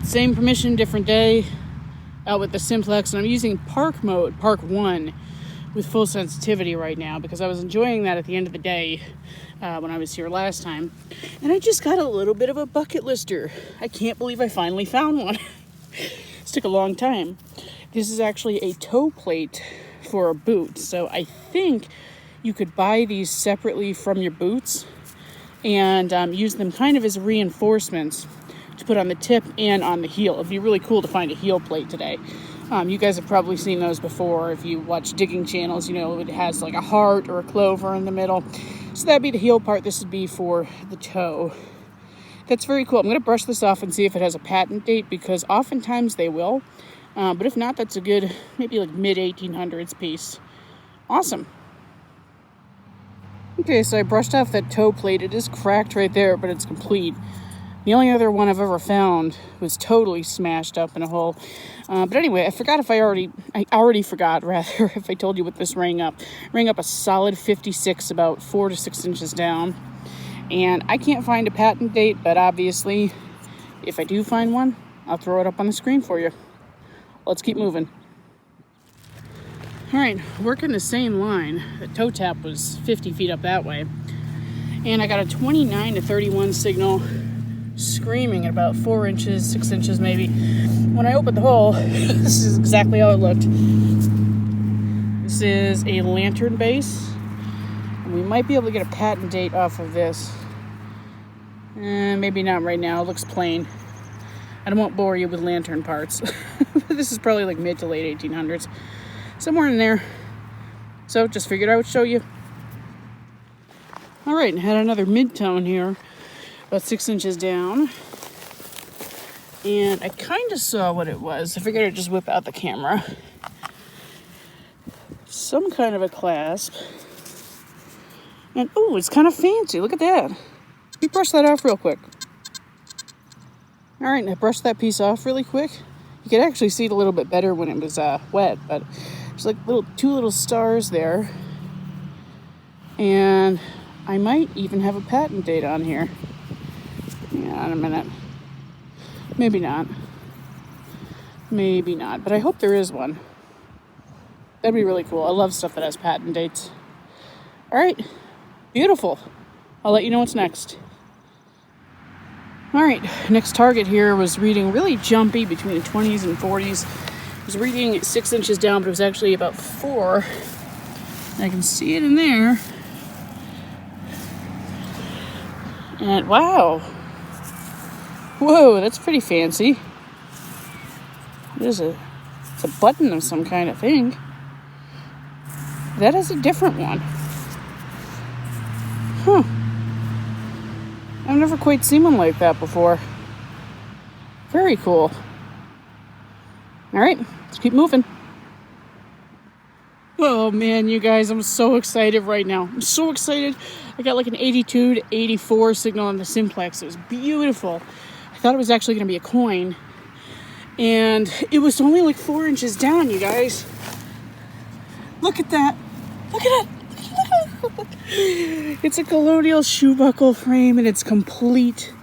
Same permission, different day, out with the Simplex, and I'm using park mode, park 1, with full sensitivity right now because I was enjoying that at the end of the day when I was here last time. And I just got a little bit of a bucket lister. I can't believe I finally found one. This took a long time. This is actually a toe plate for a boot. So I think you could buy these separately from your boots and use them kind of as reinforcements to put on the tip and on the heel. It'd be really cool to find a heel plate today. You guys have probably seen those before. If you watch digging channels, you know, it has like a heart or a clover in the middle. So that'd be the heel part. This would be for the toe. That's very cool. I'm going to brush this off and see if it has a patent date because oftentimes they will. But if not, that's a good, maybe like mid-1800s piece. Awesome. Okay, so I brushed off that toe plate. It is cracked right there, but it's complete. The only other one I've ever found was totally smashed up in a hole. But anyway, I already forgot if I told you what this rang up. Rang up a solid 56, about 4 to 6 inches down. And I can't find a patent date, but obviously, if I do find one, I'll throw it up on the screen for you. Let's keep moving. All right, working the same line. The toe tap was 50 feet up that way. And I got a 29 to 31 signal screaming at about 4 inches, 6 inches maybe. When I opened the hole, this is exactly how it looked. This is a lantern base. And we might be able to get a patent date off of this. Maybe not right now, it looks plain. I won't bore you with lantern parts. This is probably like mid to late 1800s. Somewhere in there. So just figured I would show you. All right, had another mid-tone here. About 6 inches down. And I kind of saw what it was. I figured I'd just whip out the camera. Some kind of a clasp. And, oh, it's kind of fancy. Look at that. Let me brush that off real quick. All right, I brushed that piece off really quick. You could actually see it a little bit better when it was wet, but there's like two little stars there. And I might even have a patent date on here. Yeah, in a minute. Maybe not. Maybe not, but I hope there is one. That'd be really cool. I love stuff that has patent dates. All right, beautiful. I'll let you know what's next. All right, next target here was reading really jumpy between the 20s and 40s. It was reading 6 inches down, but it was actually about 4. I can see it in there. And wow. Whoa, that's pretty fancy. It's a button of some kind, I think. That is a different one. Huh. I've never quite seen one like that before. Very cool. All right, let's keep moving. Oh man, you guys, I'm so excited right now. I'm so excited. I got like an 82 to 84 signal on the Simplex. It was beautiful. I thought it was actually going to be a coin. And it was only like 4 inches down, you guys. Look at that. Look at it. It's a colonial shoe buckle frame and it's complete.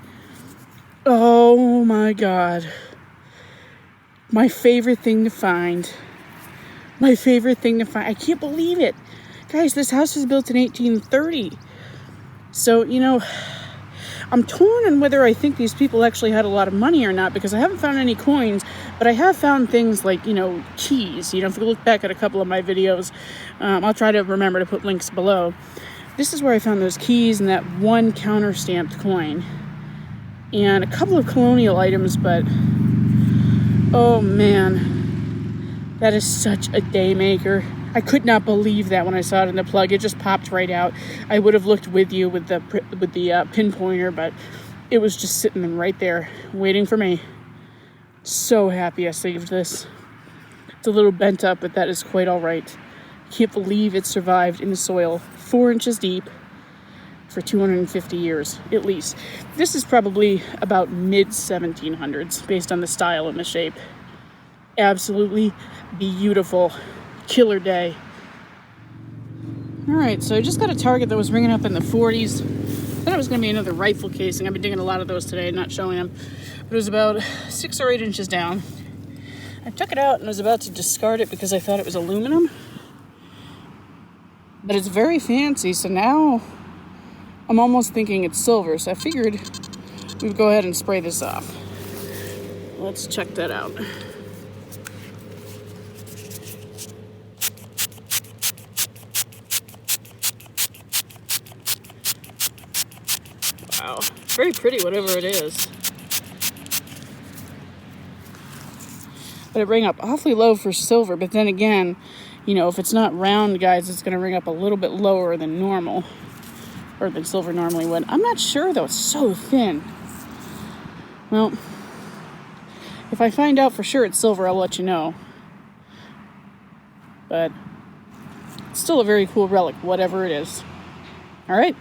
Oh my God. My favorite thing to find. My favorite thing to find. I can't believe it. Guys, this house was built in 1830. So, you know, I'm torn on whether I think these people actually had a lot of money or not because I haven't found any coins, but I have found things like, you know, keys. You know, if you look back at a couple of my videos, I'll try to remember to put links below. This is where I found those keys and that one counter-stamped coin. And a couple of colonial items, but oh man, that is such a day maker. I could not believe that when I saw it in the plug. It just popped right out. I would have looked with you with the pinpointer, but it was just sitting right there waiting for me. So happy I saved this. It's a little bent up, but that is quite all right. Can't believe it survived in the soil 4 inches deep for 250 years at least. This is probably about mid 1700s based on the style and the shape. Absolutely beautiful. Killer day. All right, so I just got a target that was ringing up in the 40s. Thought it was going to be another rifle casing. I've been digging a lot of those today, not showing them. It was about 6 or 8 inches down. I took it out and was about to discard it because I thought it was aluminum. But it's very fancy, so now I'm almost thinking it's silver. So I figured we'd go ahead and spray this off. Let's check that out. Wow, very pretty, whatever it is. But it rang up awfully low for silver, but then again, you know, if it's not round, guys, it's going to ring up a little bit lower than normal, or than silver normally would. I'm not sure, though. It's so thin. Well, if I find out for sure it's silver, I'll let you know. But it's still a very cool relic, whatever it is. All right?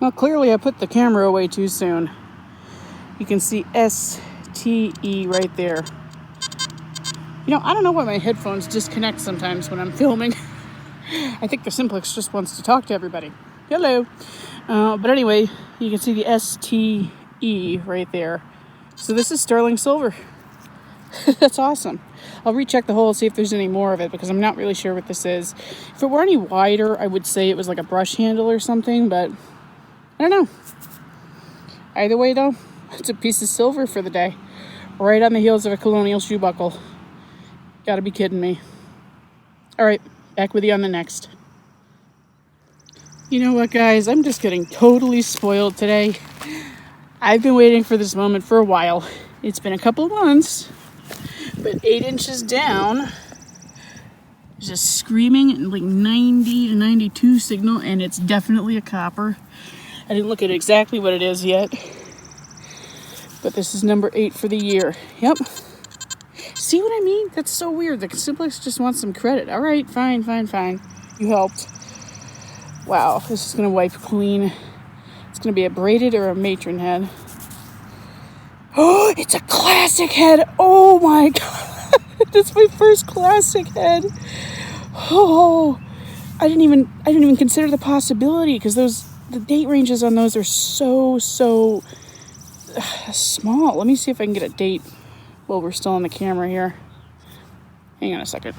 Well, clearly I put the camera away too soon. You can see STE right there. You know, I don't know why my headphones disconnect sometimes when I'm filming. I think the Simplex just wants to talk to everybody. Hello. But anyway, you can see the STE right there. So this is sterling silver. That's awesome. I'll recheck the hole, see if there's any more of it, because I'm not really sure what this is. If it were any wider, I would say it was like a brush handle or something, but I don't know. Either way, though, it's a piece of silver for the day. Right on the heels of a colonial shoe buckle. Gotta be kidding me. All right, back with you on the next. You know what, guys? I'm just getting totally spoiled today. I've been waiting for this moment for a while. It's been a couple of months, but 8 inches down, there's a screaming like 90 to 92 signal, and it's definitely a copper. I didn't look at exactly what it is yet, but this is number 8 for the year. Yep. See what I mean? That's so weird. The Simplex just wants some credit. All right, fine. You helped. Wow, this is going to wipe clean. It's going to be a braided or a matron head. Oh, it's a classic head. Oh my God. That's my first classic head. Oh, I didn't even consider the possibility, because the date ranges on those are so small. Let me see if I can get a date while we're still on the camera here. Hang on a second.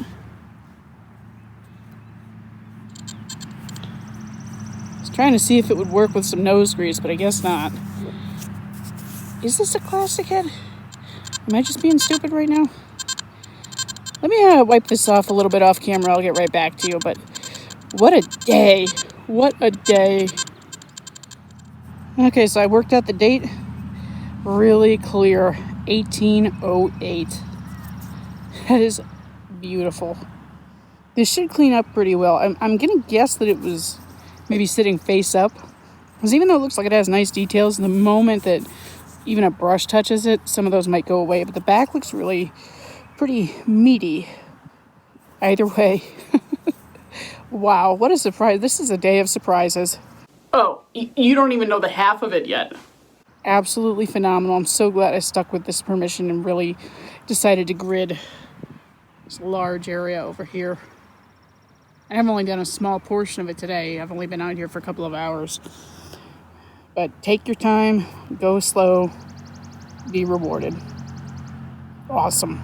I was trying to see if it would work with some nose grease, but I guess not. Is this a classic head? Am I just being stupid right now? Let me wipe this off a little bit off camera. I'll get right back to you, but what a day. What a day. Okay, so I worked out the date. Really clear. 1808. That is beautiful. This should clean up pretty well. I'm going to guess that it was maybe sitting face up. Because even though it looks like it has nice details, the moment that even a brush touches it, some of those might go away. But the back looks really pretty meaty. Either way. Wow, what a surprise. This is a day of surprises. Oh, you don't even know the half of it yet. Absolutely phenomenal. I'm so glad I stuck with this permission and really decided to grid this large area over here. I've only done a small portion of it today. I've only been out here for a couple of hours. But take your time, go slow, be rewarded. Awesome.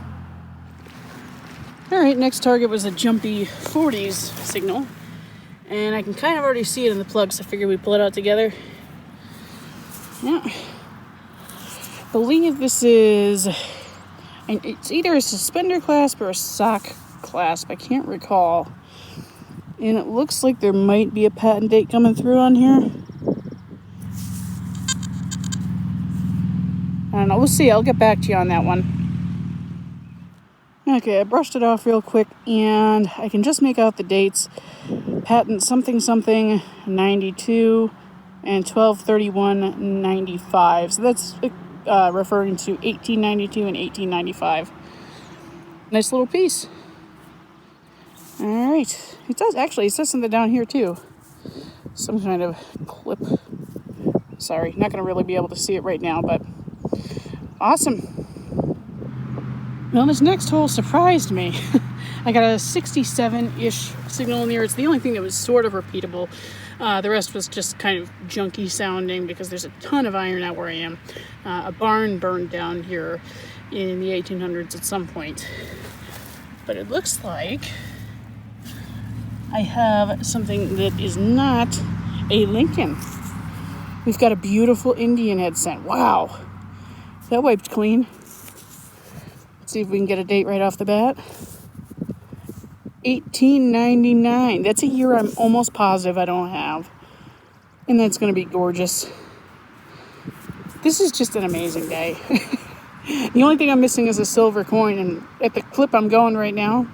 All right, next target was a jumpy 40s signal. And I can kind of already see it in the plug, so I figured we'd pull it out together. Yeah. I believe this is, and it's either a suspender clasp or a sock clasp. I can't recall. And it looks like there might be a patent date coming through on here. I don't know. We'll see. I'll get back to you on that one. Okay, I brushed it off real quick, and I can just make out the dates. Patent something 92 and 12/31/95. So that's referring to 1892 and 1895. Nice little piece. All right. It says something down here too. Some kind of clip. Sorry, not going to really be able to see it right now, but awesome. Well, this next hole surprised me. I got a 67-ish signal in there. It's the only thing that was sort of repeatable. The rest was just kind of junky sounding because there's a ton of iron out where I am. A barn burned down here in the 1800s at some point. But it looks like I have something that is not a Lincoln. We've got a beautiful Indian head scent. Wow. That wiped clean. Let's see if we can get a date right off the bat. 1899. That's a year I'm almost positive I don't have. And that's going to be gorgeous. This is just an amazing day. The only thing I'm missing is a silver coin, and at the clip I'm going right now,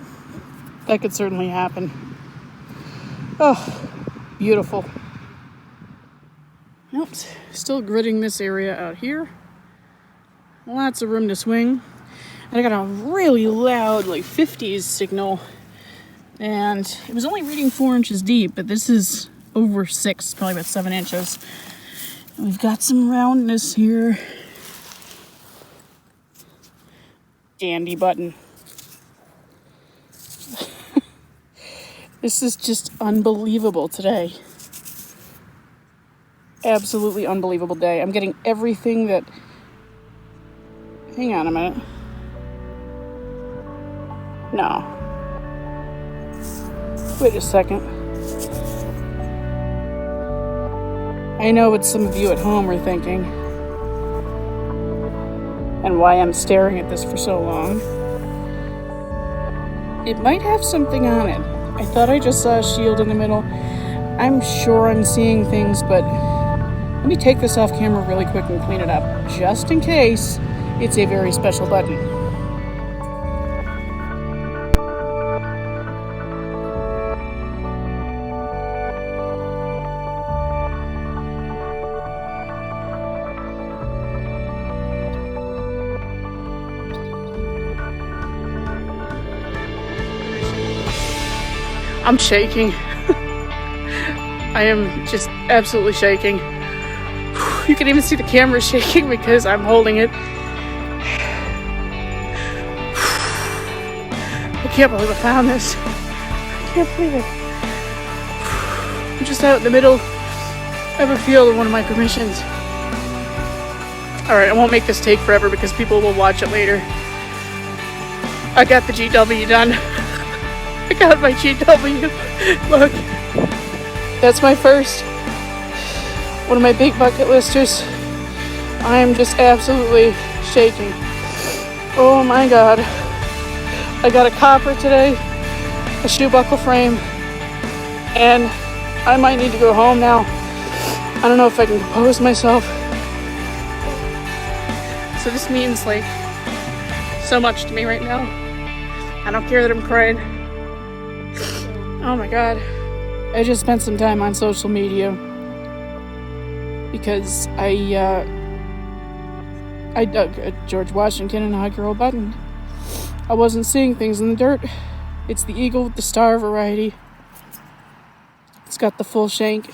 that could certainly happen. Oh, beautiful. Oops, still gridding this area out here. Lots of room to swing. And I got a really loud, like 50s signal. And it was only reading 4 inches deep, but this is over 6, probably about 7 inches. And we've got some roundness here. Dandy button. This is just unbelievable today. Absolutely unbelievable day. I'm getting everything that... Hang on a minute. No. Wait a second. I know what some of you at home are thinking. And why I'm staring at this for so long. It might have something on it. I thought I just saw a shield in the middle. I'm sure I'm seeing things, but let me take this off camera really quick and clean it up, just in case it's a very special button. I'm shaking. I am just absolutely shaking. You can even see the camera shaking because I'm holding it. I can't believe I found this. I can't believe it. I'm just out in the middle of a field of one of my permissions. Alright, I won't make this take forever because people will watch it later. I got the GW done. I got my GW. Look. That's my first. One of my big bucket listers. I am just absolutely shaking. Oh my god. I got a copper today. A shoe buckle frame. And I might need to go home now. I don't know if I can compose myself. So this means like so much to me right now. I don't care that I'm crying. Oh my god. I just spent some time on social media because I dug a George Washington Inaugural button. I wasn't seeing things in the dirt. It's the eagle with the star variety. It's got the full shank.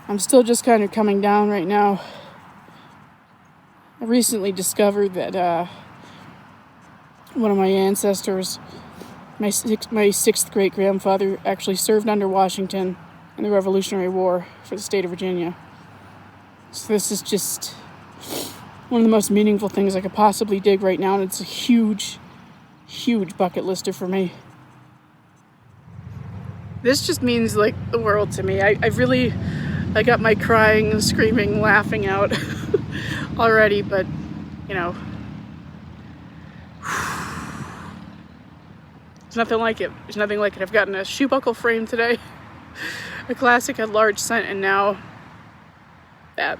I'm still just kind of coming down right now. I recently discovered that one of my ancestors, my sixth great grandfather, actually served under Washington in the Revolutionary War for the state of Virginia. So this is just one of the most meaningful things I could possibly dig right now, and it's a huge, huge bucket lister for me. This just means like the world to me. I got my crying, screaming, laughing out already, but you know, there's nothing like it. There's nothing like it. I've gotten a shoe buckle frame today, a classic at large scent, and now that.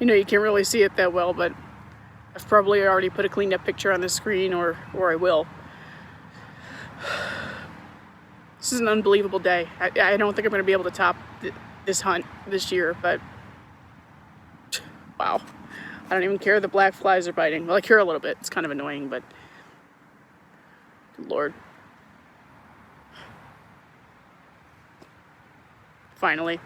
You know, you can't really see it that well, but I've probably already put a cleaned up picture on the screen, or I will. This is an unbelievable day. I don't think I'm going to be able to top this hunt this year, but wow. I don't even care the black flies are biting. Well, I care a little bit. It's kind of annoying, but good Lord. Finally.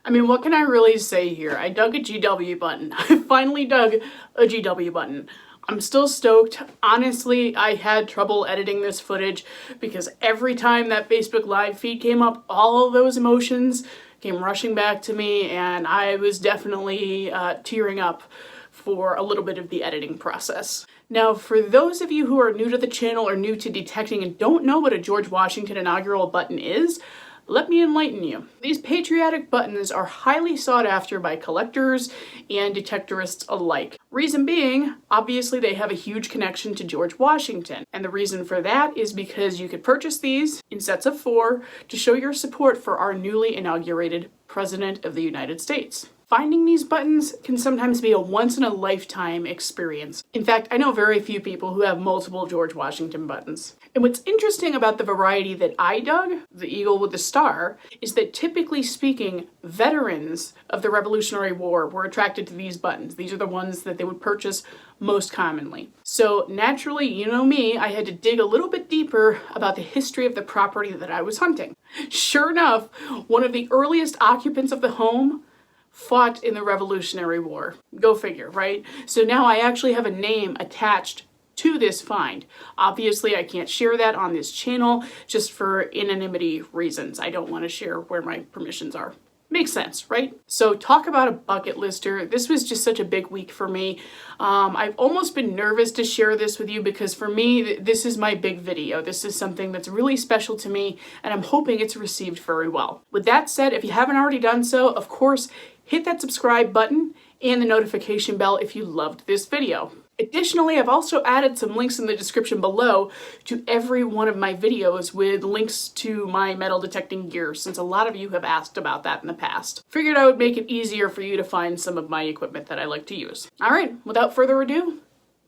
I mean, what can I really say here? I dug a GW button. I finally dug a GW button. I'm still stoked. Honestly, I had trouble editing this footage because every time that Facebook Live feed came up, all of those emotions came rushing back to me, and I was definitely tearing up for a little bit of the editing process. Now, for those of you who are new to the channel or new to detecting and don't know what a George Washington inaugural button is, let me enlighten you. These patriotic buttons are highly sought after by collectors and detectorists alike. Reason being, obviously they have a huge connection to George Washington. And the reason for that is because you could purchase these in sets of 4 to show your support for our newly inaugurated President of the United States. Finding these buttons can sometimes be a once-in-a-lifetime experience. In fact, I know very few people who have multiple George Washington buttons. And what's interesting about the variety that I dug, the eagle with the star, is that typically speaking, veterans of the Revolutionary War were attracted to these buttons. These are the ones that they would purchase most commonly. So naturally, you know me, I had to dig a little bit deeper about the history of the property that I was hunting. Sure enough, one of the earliest occupants of the home fought in the Revolutionary War. Go figure, right? So now I actually have a name attached to this find. Obviously, I can't share that on this channel just for anonymity reasons. I don't want to share where my permissions are. Makes sense, right? So talk about a bucket lister. This was just such a big week for me. I've almost been nervous to share this with you because for me, this is my big video. This is something that's really special to me, and I'm hoping it's received very well. With that said, if you haven't already done so, of course, hit that subscribe button and the notification bell if you loved this video. Additionally, I've also added some links in the description below to every one of my videos with links to my metal detecting gear, since a lot of you have asked about that in the past. Figured I would make it easier for you to find some of my equipment that I like to use. All right, without further ado,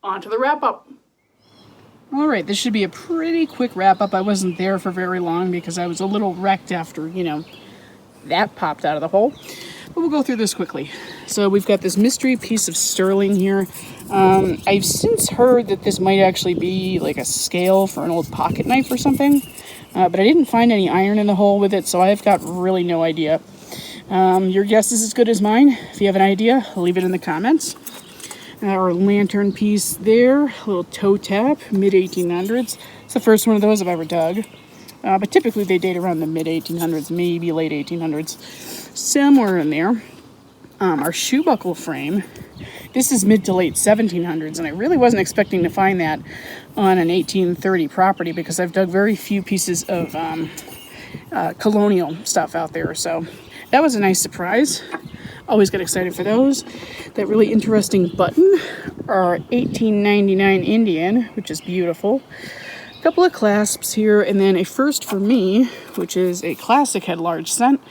on to the wrap up. All right, this should be a pretty quick wrap up. I wasn't there for very long because I was a little wrecked after, that popped out of the hole. But we'll go through this quickly. So we've got this mystery piece of sterling here. I've since heard that this might actually be like a scale for an old pocket knife or something. But I didn't find any iron in the hole with it, so I've got really no idea. Your guess is as good as mine. If you have an idea, leave it in the comments. Our lantern piece there, a little toe tap, mid-1800s. It's the first one of those I've ever dug. But typically they date around the mid-1800s, maybe late 1800s. Somewhere in there. Our shoe buckle frame. This is mid to late 1700s, and I really wasn't expecting to find that on an 1830 property because I've dug very few pieces of colonial stuff out there. So that was a nice surprise. Always get excited for those. That really interesting button, our 1899 Indian, which is beautiful. A couple of clasps here, and then a first for me, which is a classic head large cent.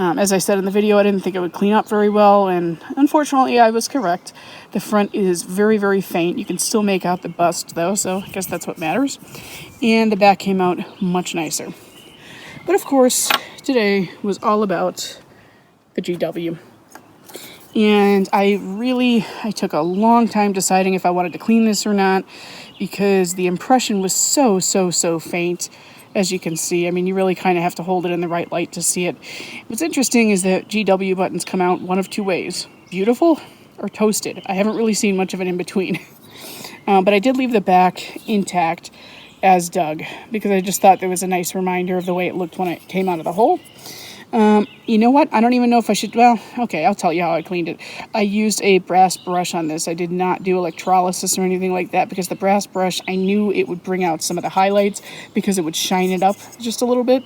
As I said in the video, I didn't think it would clean up very well, and unfortunately I was correct. The front is very, very faint. You can still make out the bust though, so I guess that's what matters. And the back came out much nicer. But of course, today was all about the GW. And I took a long time deciding if I wanted to clean this or not, because the impression was so faint. As you can see, I mean, you really kind of have to hold it in the right light to see it. What's interesting is that GW buttons come out one of two ways: beautiful or toasted. I haven't really seen much of it in between. But I did leave the back intact as dug because I just thought there was a nice reminder of the way it looked when it came out of the hole. You know what? I don't even know if I should, well, okay, I'll tell you how I cleaned it. I used a brass brush on this. I did not do electrolysis or anything like that because the brass brush, I knew it would bring out some of the highlights because it would shine it up just a little bit.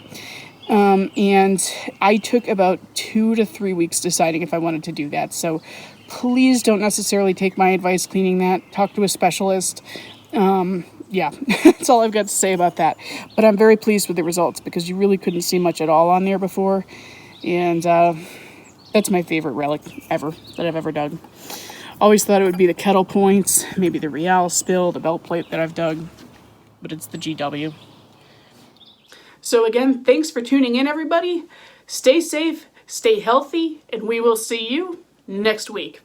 And I took about 2 to 3 weeks deciding if I wanted to do that. So please don't necessarily take my advice cleaning that. Talk to a specialist. Yeah, that's all I've got to say about that. But I'm very pleased with the results because you really couldn't see much at all on there before. And that's my favorite relic ever that I've ever dug. Always thought it would be the kettle points, maybe the Real spill, the belt plate that I've dug, but it's the GW. So again, thanks for tuning in, everybody. Stay safe, stay healthy, and we will see you next week.